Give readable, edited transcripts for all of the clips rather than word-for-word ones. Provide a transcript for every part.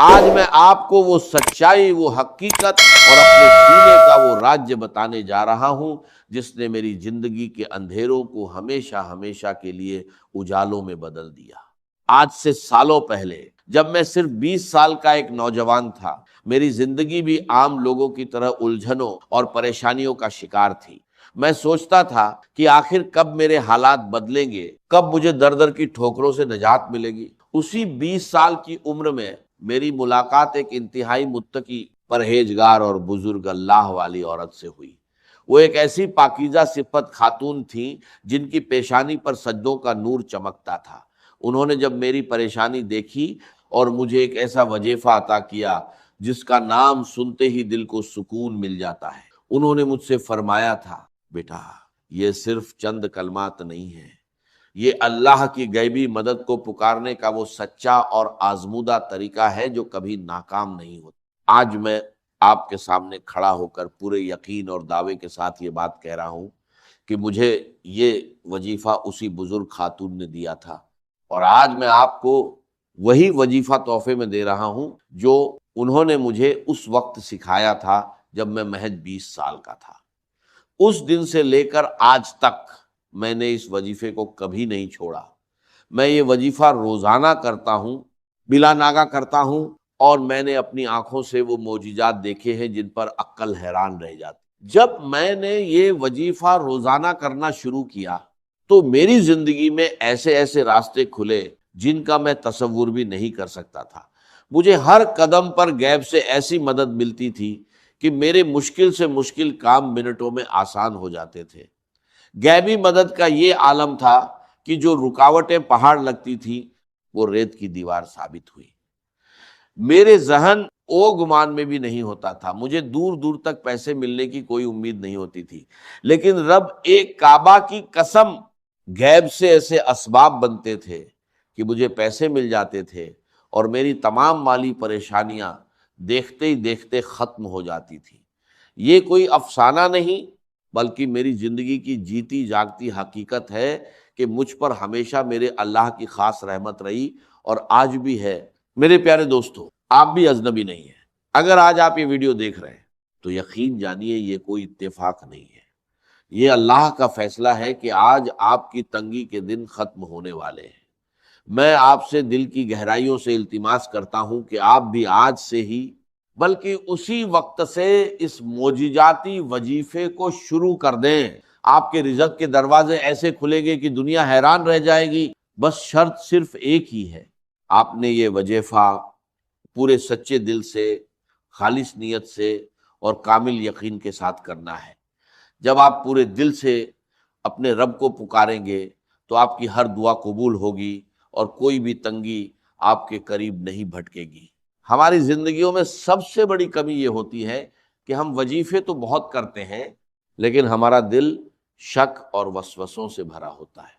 آج میں آپ کو وہ سچائی، وہ حقیقت اور اپنے سینے کا وہ راج بتانے جا رہا ہوں جس نے میری زندگی کے اندھیروں کو ہمیشہ ہمیشہ کے لیے اجالوں میں بدل دیا۔ آج سے سالوں پہلے جب میں صرف 20 سال کا ایک نوجوان تھا، میری زندگی بھی عام لوگوں کی طرح الجھنوں اور پریشانیوں کا شکار تھی۔ میں سوچتا تھا کہ آخر کب میرے حالات بدلیں گے، کب مجھے در در کی ٹھوکروں سے نجات ملے گی۔ اسی 20 سال کی عمر میں میری ملاقات ایک انتہائی متقی، پرہیزگار اور بزرگ اللہ والی عورت سے ہوئی۔ وہ ایک ایسی پاکیزہ صفت خاتون تھیں جن کی پیشانی پر سجدوں کا نور چمکتا تھا۔ انہوں نے جب میری پریشانی دیکھی اور مجھے ایک ایسا وظیفہ عطا کیا جس کا نام سنتے ہی دل کو سکون مل جاتا ہے۔ انہوں نے مجھ سے فرمایا تھا، بیٹا یہ صرف چند کلمات نہیں ہیں، یہ اللہ کی غیبی مدد کو پکارنے کا وہ سچا اور آزمودہ طریقہ ہے جو کبھی ناکام نہیں ہوتا۔ آج میں آپ کے سامنے کھڑا ہو کر پورے یقین اور دعوے کے ساتھ یہ بات کہہ رہا ہوں کہ مجھے یہ وظیفہ اسی بزرگ خاتون نے دیا تھا، اور آج میں آپ کو وہی وظیفہ تحفے میں دے رہا ہوں جو انہوں نے مجھے اس وقت سکھایا تھا جب میں محض 20 سال کا تھا۔ اس دن سے لے کر آج تک میں نے اس وظیفے کو کبھی نہیں چھوڑا۔ میں یہ وظیفہ روزانہ کرتا ہوں، بلا ناغہ کرتا ہوں، اور میں نے اپنی آنکھوں سے وہ معجزات دیکھے ہیں جن پر عقل حیران رہ جاتی۔ جب میں نے یہ وظیفہ روزانہ کرنا شروع کیا تو میری زندگی میں ایسے ایسے راستے کھلے جن کا میں تصور بھی نہیں کر سکتا تھا۔ مجھے ہر قدم پر غیب سے ایسی مدد ملتی تھی کہ میرے مشکل سے مشکل کام منٹوں میں آسان ہو جاتے تھے۔ غیبی مدد کا یہ عالم تھا کہ جو رکاوٹیں پہاڑ لگتی تھی وہ ریت کی دیوار ثابت ہوئی۔ میرے ذہن او گمان میں بھی نہیں ہوتا تھا، مجھے دور دور تک پیسے ملنے کی کوئی امید نہیں ہوتی تھی، لیکن رب ایک کعبہ کی قسم غیب سے ایسے اسباب بنتے تھے کہ مجھے پیسے مل جاتے تھے اور میری تمام مالی پریشانیاں دیکھتے ہی دیکھتے ختم ہو جاتی تھی۔ یہ کوئی افسانہ نہیں بلکہ میری زندگی کی جیتی جاگتی حقیقت ہے کہ مجھ پر ہمیشہ میرے اللہ کی خاص رحمت رہی اور آج بھی ہے۔ میرے پیارے دوستو، آپ بھی اجنبی نہیں ہیں۔ اگر آج آپ یہ ویڈیو دیکھ رہے ہیں تو یقین جانیے یہ کوئی اتفاق نہیں ہے، یہ اللہ کا فیصلہ ہے کہ آج آپ کی تنگی کے دن ختم ہونے والے ہیں۔ میں آپ سے دل کی گہرائیوں سے التماس کرتا ہوں کہ آپ بھی آج سے ہی بلکہ اسی وقت سے اس معجزاتی وظیفے کو شروع کر دیں۔ آپ کے رزق کے دروازے ایسے کھلیں گے کہ دنیا حیران رہ جائے گی۔ بس شرط صرف ایک ہی ہے، آپ نے یہ وظیفہ پورے سچے دل سے، خالص نیت سے اور کامل یقین کے ساتھ کرنا ہے۔ جب آپ پورے دل سے اپنے رب کو پکاریں گے تو آپ کی ہر دعا قبول ہوگی اور کوئی بھی تنگی آپ کے قریب نہیں بھٹکے گی۔ ہماری زندگیوں میں سب سے بڑی کمی یہ ہوتی ہے کہ ہم وظیفے تو بہت کرتے ہیں لیکن ہمارا دل شک اور وسوسوں سے بھرا ہوتا ہے۔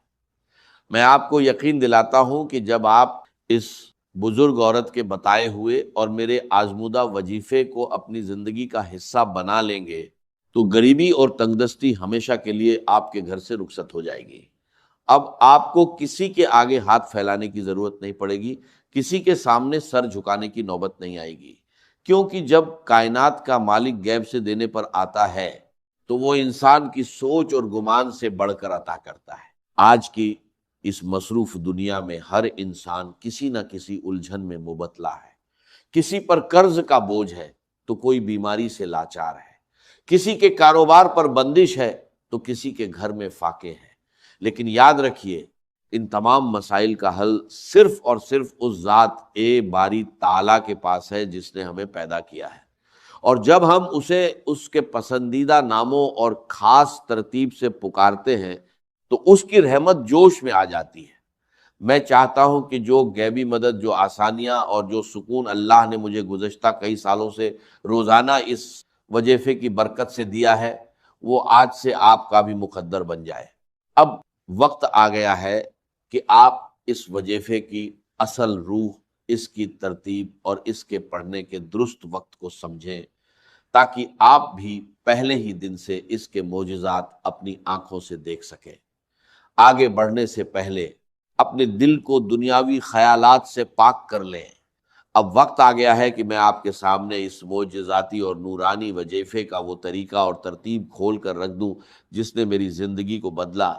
میں آپ کو یقین دلاتا ہوں کہ جب آپ اس بزرگ عورت کے بتائے ہوئے اور میرے آزمودہ وظیفے کو اپنی زندگی کا حصہ بنا لیں گے تو غریبی اور تنگدستی ہمیشہ کے لیے آپ کے گھر سے رخصت ہو جائے گی۔ اب آپ کو کسی کے آگے ہاتھ پھیلانے کی ضرورت نہیں پڑے گی، کسی کے سامنے سر جھکانے کی نوبت نہیں آئے گی، کیونکہ جب کائنات کا مالک غیب سے دینے پر آتا ہے تو وہ انسان کی سوچ اور گمان سے بڑھ کر عطا کرتا ہے۔ آج کی اس مصروف دنیا میں ہر انسان کسی نہ کسی الجھن میں مبتلا ہے۔ کسی پر قرض کا بوجھ ہے تو کوئی بیماری سے لاچار ہے، کسی کے کاروبار پر بندش ہے تو کسی کے گھر میں فاقے ہے۔ لیکن یاد رکھیے، ان تمام مسائل کا حل صرف اور صرف اس ذات باری تعالیٰ کے پاس ہے جس نے ہمیں پیدا کیا ہے، اور جب ہم اسے اس کے پسندیدہ ناموں اور خاص ترتیب سے پکارتے ہیں تو اس کی رحمت جوش میں آ جاتی ہے۔ میں چاہتا ہوں کہ جو غیبی مدد، جو آسانیاں اور جو سکون اللہ نے مجھے گزشتہ کئی سالوں سے روزانہ اس وظیفے کی برکت سے دیا ہے وہ آج سے آپ کا بھی مقدر بن جائے۔ اب وقت آ گیا ہے کہ آپ اس وظیفے کی اصل روح، اس کی ترتیب اور اس کے پڑھنے کے درست وقت کو سمجھیں تاکہ آپ بھی پہلے ہی دن سے اس کے معجزات اپنی آنکھوں سے دیکھ سکیں۔ آگے بڑھنے سے پہلے اپنے دل کو دنیاوی خیالات سے پاک کر لیں، اب وقت آ گیا ہے کہ میں آپ کے سامنے اس معجزاتی اور نورانی وظیفے کا وہ طریقہ اور ترتیب کھول کر رکھ دوں جس نے میری زندگی کو بدلا،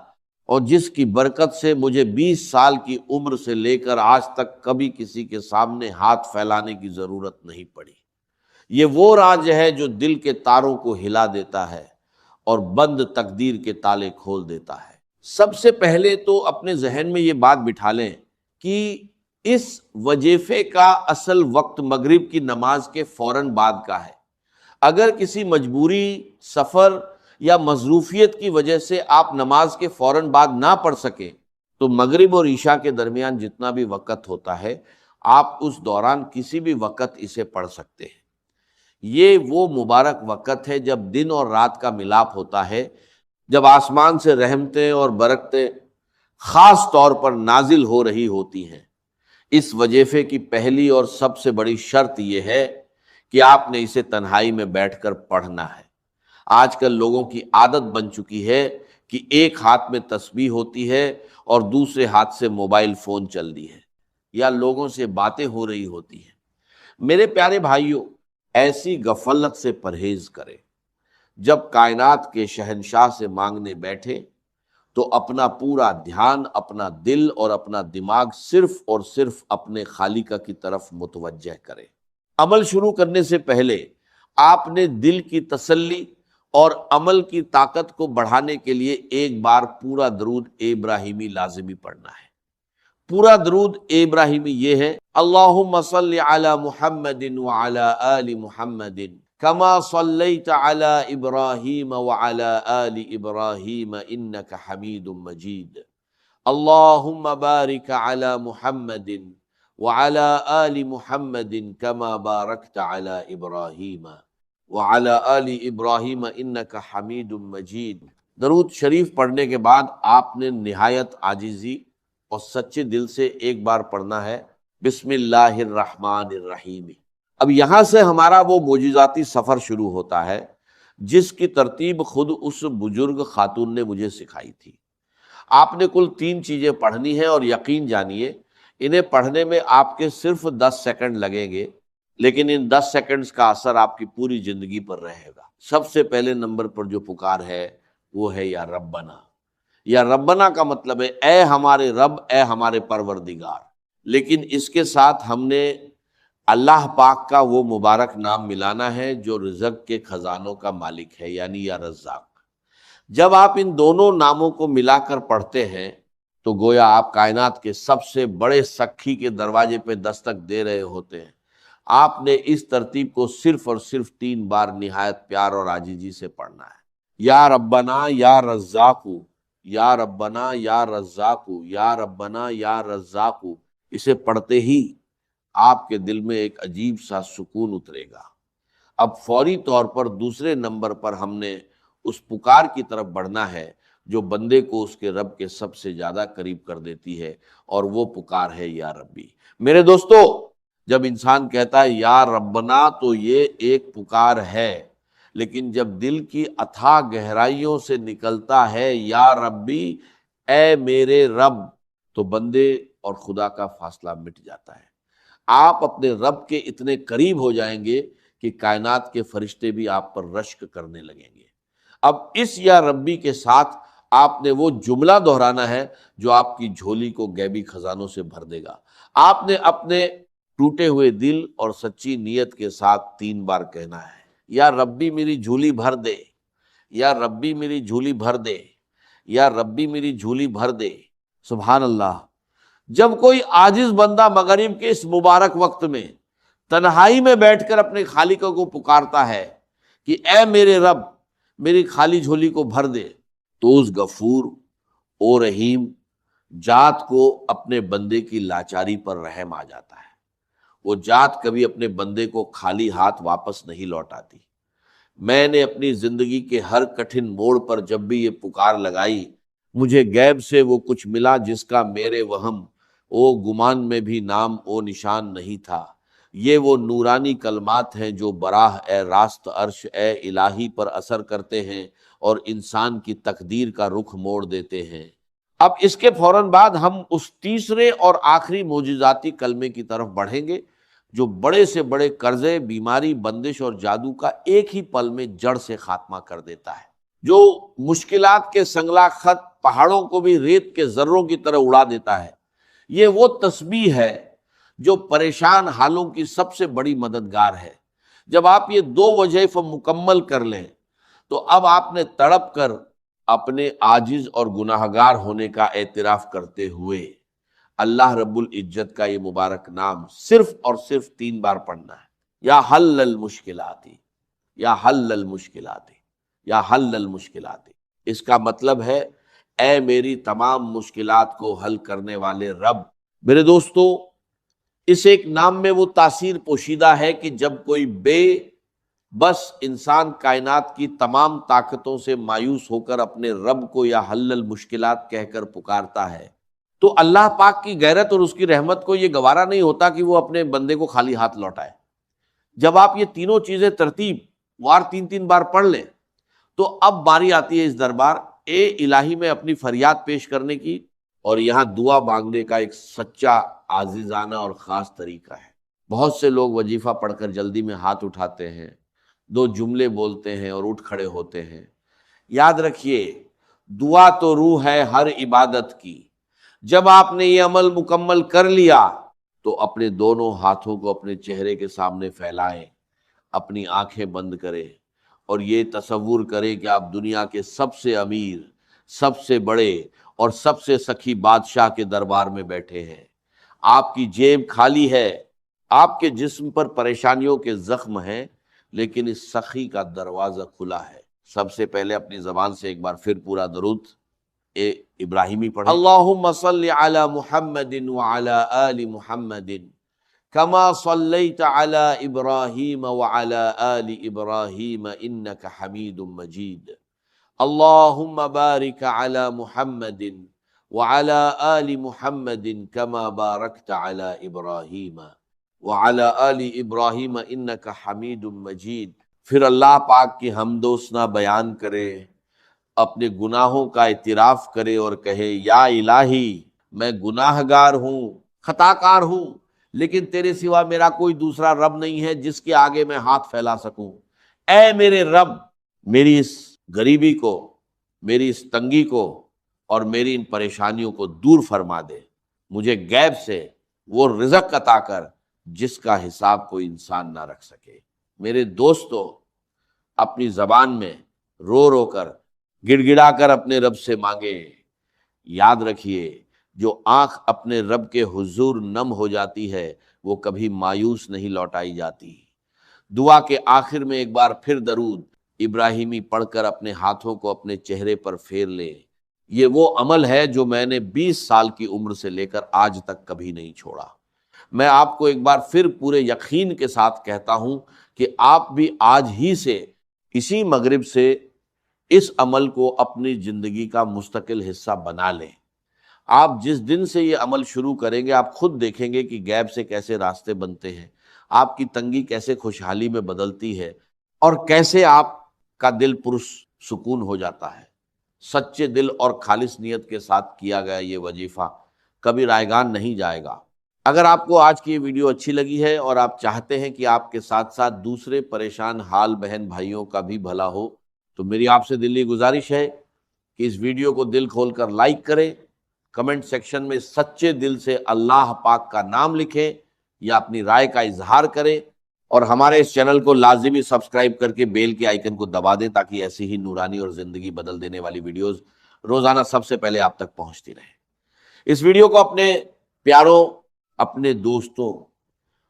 اور جس کی برکت سے مجھے 20 سال کی عمر سے لے کر آج تک کبھی کسی کے سامنے ہاتھ پھیلانے کی ضرورت نہیں پڑی۔ یہ وہ راز ہے جو دل کے تاروں کو ہلا دیتا ہے اور بند تقدیر کے تالے کھول دیتا ہے۔ سب سے پہلے تو اپنے ذہن میں یہ بات بٹھا لیں کہ اس وظیفے کا اصل وقت مغرب کی نماز کے فوراً بعد کا ہے۔ اگر کسی مجبوری، سفر یا مصروفیت کی وجہ سے آپ نماز کے فوراً بعد نہ پڑھ سکیں تو مغرب اور عشاء کے درمیان جتنا بھی وقت ہوتا ہے آپ اس دوران کسی بھی وقت اسے پڑھ سکتے ہیں۔ یہ وہ مبارک وقت ہے جب دن اور رات کا ملاپ ہوتا ہے، جب آسمان سے رحمتیں اور برکتیں خاص طور پر نازل ہو رہی ہوتی ہیں۔ اس وظیفے کی پہلی اور سب سے بڑی شرط یہ ہے کہ آپ نے اسے تنہائی میں بیٹھ کر پڑھنا ہے۔ آج کل لوگوں کی عادت بن چکی ہے کہ ایک ہاتھ میں تسبیح ہوتی ہے اور دوسرے ہاتھ سے موبائل فون چل رہی ہے یا لوگوں سے باتیں ہو رہی ہوتی ہیں۔ میرے پیارے بھائیوں، ایسی غفلت سے پرہیز کریں۔ جب کائنات کے شہنشاہ سے مانگنے بیٹھے تو اپنا پورا دھیان، اپنا دل اور اپنا دماغ صرف اور صرف اپنے خالق کی طرف متوجہ کریں۔ عمل شروع کرنے سے پہلے آپ نے دل کی تسلی اور عمل کی طاقت کو بڑھانے کے لیے ایک بار پورا درود ابراہیمی لازمی پڑھنا ہے۔ پورا درود ابراہیمی یہ ہے: اللہم صلی علی محمد وعلی آل محمد کما صلیت علی ابراہیم وعلی آل ابراہیم انک حمید مجید، اللہم بارک علی محمد وعلی آل محمد کما بارکت علی ابراہیم وعلی آل ابراہیم انک حمید مجید۔ درود شریف پڑھنے کے بعد آپ نے نہایت عاجزی اور سچے دل سے ایک بار پڑھنا ہے: بسم اللہ الرحمن الرحیم۔ اب یہاں سے ہمارا وہ معجزاتی سفر شروع ہوتا ہے جس کی ترتیب خود اس بزرگ خاتون نے مجھے سکھائی تھی۔ آپ نے کل 3 چیزیں پڑھنی ہیں اور یقین جانیے انہیں پڑھنے میں آپ کے صرف 10 سیکنڈ لگیں گے، لیکن ان 10 سیکنڈز کا اثر آپ کی پوری زندگی پر رہے گا۔ سب سے پہلے نمبر پر جو پکار ہے وہ ہے یا ربنا۔ یا ربنا کا مطلب ہے اے ہمارے رب، اے ہمارے پروردگار، لیکن اس کے ساتھ ہم نے اللہ پاک کا وہ مبارک نام ملانا ہے جو رزق کے خزانوں کا مالک ہے، یعنی یا رزاق۔ جب آپ ان دونوں ناموں کو ملا کر پڑھتے ہیں تو گویا آپ کائنات کے سب سے بڑے سکھی کے دروازے پہ دستک دے رہے ہوتے ہیں۔ آپ نے اس ترتیب کو صرف اور صرف 3 بار نہایت پیار اور عاجزی سے پڑھنا ہے: یا ربنا یا رزاقو، یا ربنا یا رزاقو، یا ربنا یا رزاقو۔ اسے پڑھتے ہی آپ کے دل میں ایک عجیب سا سکون اترے گا۔ اب فوری طور پر دوسرے نمبر پر ہم نے اس پکار کی طرف بڑھنا ہے جو بندے کو اس کے رب کے سب سے زیادہ قریب کر دیتی ہے، اور وہ پکار ہے یا ربی۔ میرے دوستو، جب انسان کہتا ہے یا ربنا تو یہ ایک پکار ہے، لیکن جب دل کی اتھاہ گہرائیوں سے نکلتا ہے یا ربی، اے میرے رب، تو بندے اور خدا کا فاصلہ مٹ جاتا ہے۔ آپ اپنے رب کے اتنے قریب ہو جائیں گے کہ کائنات کے فرشتے بھی آپ پر رشک کرنے لگیں گے۔ اب اس یا ربی کے ساتھ آپ نے وہ جملہ دہرانا ہے جو آپ کی جھولی کو غیبی خزانوں سے بھر دے گا۔ آپ نے اپنے ٹوٹے ہوئے دل اور سچی نیت کے ساتھ 3 بار کہنا ہے: یا ربی میری جھولی بھر دے، یا ربی میری جھولی بھر دے، یا ربی میری جھولی بھر دے۔ سبحان اللہ۔ جب کوئی عاجز بندہ مغرب کے اس مبارک وقت میں تنہائی میں بیٹھ کر اپنے خالق کو پکارتا ہے کہ اے میرے رب میری خالی جھولی کو بھر دے، تو اس غفور او رحیم ذات کو اپنے بندے کی لاچاری پر رحم آ جاتا ہے۔ وہ ذات کبھی اپنے بندے کو خالی ہاتھ واپس نہیں لوٹاتی۔ میں نے اپنی زندگی کے ہر کٹھن موڑ پر جب بھی یہ پکار لگائی، مجھے غیب سے وہ کچھ ملا جس کا میرے وہم او گمان میں بھی نام او نشان نہیں تھا۔ یہ وہ نورانی کلمات ہیں جو براہ اے راست عرش اے الہی پر اثر کرتے ہیں اور انسان کی تقدیر کا رخ موڑ دیتے ہیں۔ اب اس کے فوراً بعد ہم اس تیسرے اور آخری معجزاتی کلمے کی طرف بڑھیں گے جو بڑے سے بڑے قرضے، بیماری، بندش اور جادو کا ایک ہی پل میں جڑ سے خاتمہ کر دیتا ہے، جو مشکلات کے سنگلا خط پہاڑوں کو بھی ریت کے ذروں کی طرح اڑا دیتا ہے۔ یہ وہ تسبیح ہے جو پریشان حالوں کی سب سے بڑی مددگار ہے۔ جب آپ یہ دو وظائف مکمل کر لیں تو اب آپ نے تڑپ کر اپنے عاجز اور گناہگار ہونے کا اعتراف کرتے ہوئے اللہ رب العزت کا یہ مبارک نام صرف اور صرف 3 بار پڑھنا ہے۔ یا حل المشکلات، یا حل المشکلات، یا حل المشکلات۔ اس کا مطلب ہے اے میری تمام مشکلات کو حل کرنے والے رب۔ میرے دوستو، اس ایک نام میں وہ تاثیر پوشیدہ ہے کہ جب کوئی بے بس انسان کائنات کی تمام طاقتوں سے مایوس ہو کر اپنے رب کو یا حل المشکلات کہہ کر پکارتا ہے تو اللہ پاک کی غیرت اور اس کی رحمت کو یہ گوارا نہیں ہوتا کہ وہ اپنے بندے کو خالی ہاتھ لوٹائے۔ جب آپ یہ تینوں چیزیں ترتیب وار 3 بار پڑھ لیں تو اب باری آتی ہے اس دربار اے الہی میں اپنی فریاد پیش کرنے کی، اور یہاں دعا مانگنے کا ایک سچا عاجزانہ اور خاص طریقہ ہے۔ بہت سے لوگ وظیفہ پڑھ کر جلدی میں ہاتھ اٹھاتے ہیں، 2 جملے بولتے ہیں اور اٹھ کھڑے ہوتے ہیں۔ یاد رکھیے، دعا تو روح ہے ہر عبادت کی۔ جب آپ نے یہ عمل مکمل کر لیا تو اپنے دونوں ہاتھوں کو اپنے چہرے کے سامنے پھیلائیں، اپنی آنکھیں بند کریں اور یہ تصور کریں کہ آپ دنیا کے سب سے امیر، سب سے بڑے اور سب سے سخی بادشاہ کے دربار میں بیٹھے ہیں۔ آپ کی جیب خالی ہے، آپ کے جسم پر پریشانیوں کے زخم ہیں، لیکن اس سخی کا دروازہ کھلا ہے۔ سب سے پہلے اپنی زبان سے ایک بار پھر پورا درود ابراہیمی پڑھیں۔ اللہم صلی علی محمد وعلی آل محمد کما صلیت علی ابراہیم وعلی آل ابراہیم انک حمید مجید۔ اللہم بارک علی محمد وعلی آل محمد کما بارکت علی ابراہیم وعلی آل ابراہیم انک حمید مجید۔ پھر اللہ پاک کی حمد و ثنا بیان کرے، اپنے گناہوں کا اعتراف کرے اور کہے یا الہی میں گناہ گار ہوں، خطا کار ہوں، لیکن تیرے سوا میرا کوئی دوسرا رب نہیں ہے جس کے آگے میں ہاتھ پھیلا سکوں۔ اے میرے رب، میری اس غریبی کو، میری اس تنگی کو اور میری ان پریشانیوں کو دور فرما دے۔ مجھے غیب سے وہ رزق عطا کر جس کا حساب کوئی انسان نہ رکھ سکے۔ میرے دوستو، اپنی زبان میں رو رو کر، گڑ گڑا کر اپنے رب سے مانگے۔ یاد رکھیے، جو آنکھ اپنے رب کے حضور نم ہو جاتی ہے وہ کبھی مایوس نہیں لوٹائی جاتی۔ دعا کے آخر میں ایک بار پھر درود ابراہیمی پڑھ کر اپنے ہاتھوں کو اپنے چہرے پر پھیر لے۔ یہ وہ عمل ہے جو میں نے 20 سال کی عمر سے لے کر آج تک کبھی نہیں چھوڑا۔ میں آپ کو ایک بار پھر پورے یقین کے ساتھ کہتا ہوں کہ آپ بھی آج ہی سے، اسی مغرب سے، اس عمل کو اپنی زندگی کا مستقل حصہ بنا لیں۔ آپ جس دن سے یہ عمل شروع کریں گے آپ خود دیکھیں گے کہ غیب سے کیسے راستے بنتے ہیں، آپ کی تنگی کیسے خوشحالی میں بدلتی ہے، اور کیسے آپ کا دل پرسکون ہو جاتا ہے۔ سچے دل اور خالص نیت کے ساتھ کیا گیا یہ وظیفہ کبھی رائیگان نہیں جائے گا۔ اگر آپ کو آج کی یہ ویڈیو اچھی لگی ہے اور آپ چاہتے ہیں کہ آپ کے ساتھ ساتھ دوسرے پریشان حال بہن بھائیوں کا بھی بھلا ہو تو میری آپ سے دلی گزارش ہے کہ اس ویڈیو کو دل کھول کر لائک کریں، کمنٹ سیکشن میں سچے دل سے اللہ پاک کا نام لکھیں یا اپنی رائے کا اظہار کریں، اور ہمارے اس چینل کو لازمی سبسکرائب کر کے بیل کے آئیکن کو دبا دیں تاکہ ایسی ہی نورانی اور زندگی بدل دینے والی ویڈیوز روزانہ سب سے پہلے آپ تک پہنچتی رہیں۔ اس ویڈیو کو اپنے پیاروں، اپنے دوستوں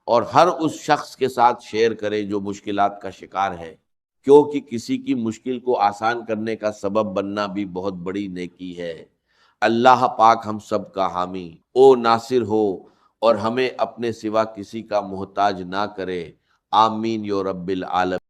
اور ہر اس شخص کے ساتھ شیئر کریں جو مشکلات کا شکار ہے، کیونکہ کسی کی مشکل کو آسان کرنے کا سبب بننا بھی بہت بڑی نیکی ہے۔ اللہ پاک ہم سب کا حامی او ناصر ہو اور ہمیں اپنے سوا کسی کا محتاج نہ کرے۔ آمین یا رب العالمین۔